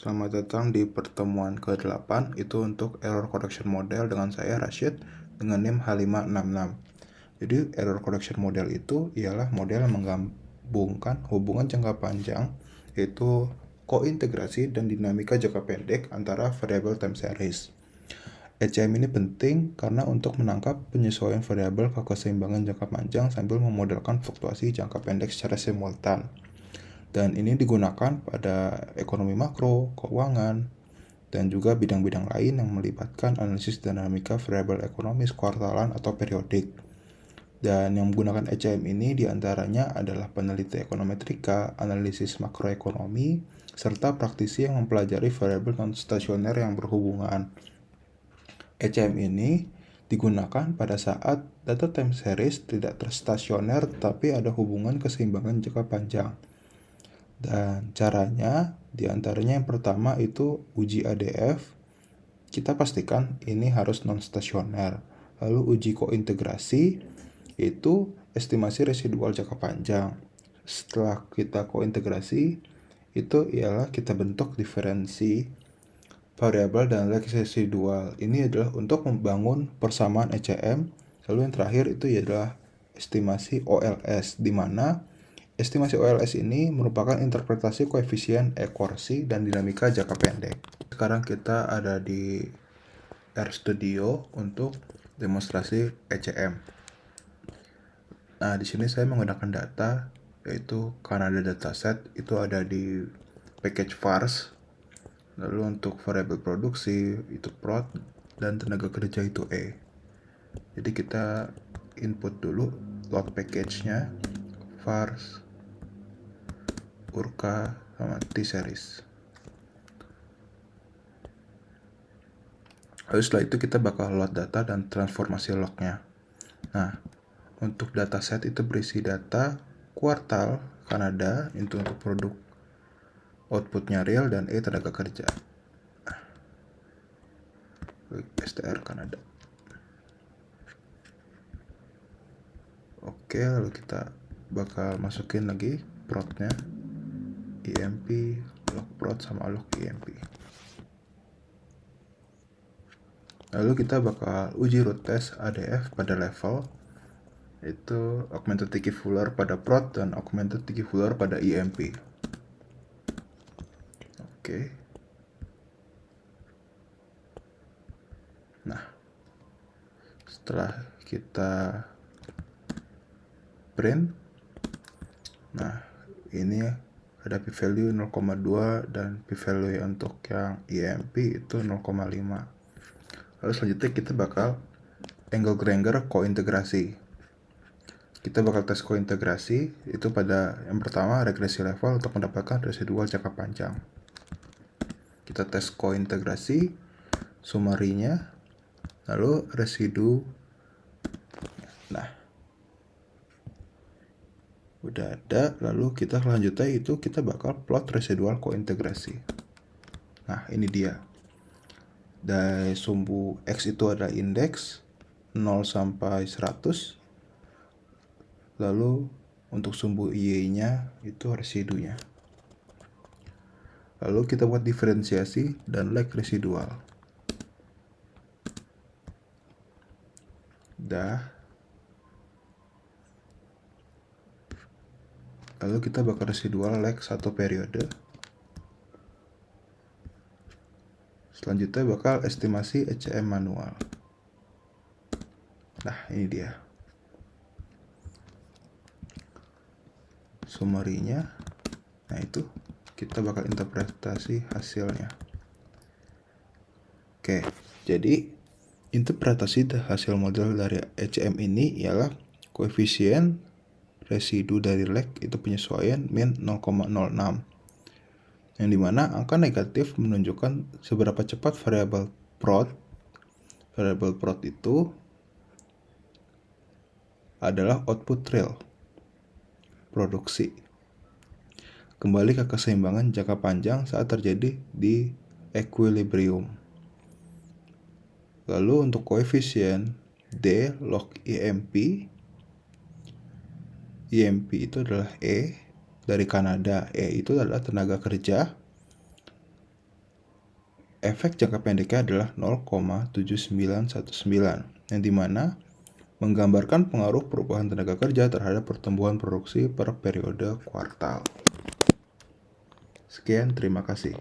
Selamat datang di pertemuan ke-8, itu untuk error correction model dengan saya Rashid dengan NIM H566. Jadi error correction model itu ialah model yang menggabungkan hubungan jangka panjang, yaitu kointegrasi dan dinamika jangka pendek antara variabel time series. ECM ini penting karena untuk menangkap penyesuaian variabel ke keseimbangan jangka panjang sambil memodelkan fluktuasi jangka pendek secara simultan. Dan ini digunakan pada ekonomi makro, keuangan, dan juga bidang-bidang lain yang melibatkan analisis dinamika variabel ekonomis kuartalan atau periodik. Dan yang menggunakan ECM ini diantaranya adalah peneliti ekonometrika, analisis makroekonomi, serta praktisi yang mempelajari variabel non-stasioner yang berhubungan. ECM ini digunakan pada saat data time series tidak terstasioner tapi ada hubungan keseimbangan jangka panjang. Dan caranya diantaranya yang pertama itu uji ADF. Kita pastikan ini harus non-stasioner. Lalu uji kointegrasi itu estimasi residual jangka panjang. Setelah kita kointegrasi itu ialah kita bentuk diferensi variabel dan lag residual. Ini adalah untuk membangun persamaan ECM. Lalu yang terakhir itu adalah estimasi OLS, di mana estimasi OLS ini merupakan interpretasi koefisien ekorsi dan dinamika jangka pendek. Sekarang kita ada di RStudio untuk demonstrasi ECM. Nah, di sini saya menggunakan data yaitu Canada dataset, itu ada di package vars. Lalu untuk variabel produksi itu prod dan tenaga kerja itu E. Jadi kita input dulu load package-nya vars, urka, sama t-series. Lalu setelah itu kita bakal load data dan transformasi lognya. Nah, untuk dataset itu berisi data kuartal Kanada itu untuk produk outputnya real dan E tenaga kerja. STR Kanada. Oke, lalu kita bakal masukin lagi protnya, IMP, log prot sama log IMP. Lalu kita bakal uji root test ADF pada level itu augmented Dickey-Fuller pada prot dan augmented Dickey-Fuller pada IMP. Oke. Nah, setelah kita print, nah ini ada p-value 0,2 dan p-value untuk yang IMP itu 0,5. Lalu selanjutnya kita bakal angle Granger kointegrasi. Kita bakal tes kointegrasi itu pada yang pertama regresi level untuk mendapatkan residual jangka panjang. Kita tes kointegrasi, summary-nya, lalu residu. Nah, udah ada, lalu kita selanjutnya itu kita bakal plot residual kointegrasi. Nah, ini dia. Dari sumbu X itu ada indeks 0 sampai 100. Lalu untuk sumbu Y-nya itu residunya. Lalu kita buat diferensiasi dan lag residual. Lalu kita bakal residual lag satu periode. Selanjutnya bakal estimasi ECM manual. Nah, ini dia. Summary-nya. Nah, itu kita bakal interpretasi hasilnya. Oke, jadi interpretasi hasil model dari ECM ini ialah koefisien residu dari lag itu penyesuaian min 0,06, yang dimana angka negatif menunjukkan seberapa cepat variabel prod itu adalah output real produksi kembali ke keseimbangan jangka panjang saat terjadi di equilibrium. Lalu untuk koefisien D log IMP itu adalah E dari Kanada. E itu adalah tenaga kerja. efek jangka pendeknya adalah 0,7919, yang dimana menggambarkan pengaruh perubahan tenaga kerja terhadap pertumbuhan produksi per periode kuartal. Sekian, terima kasih.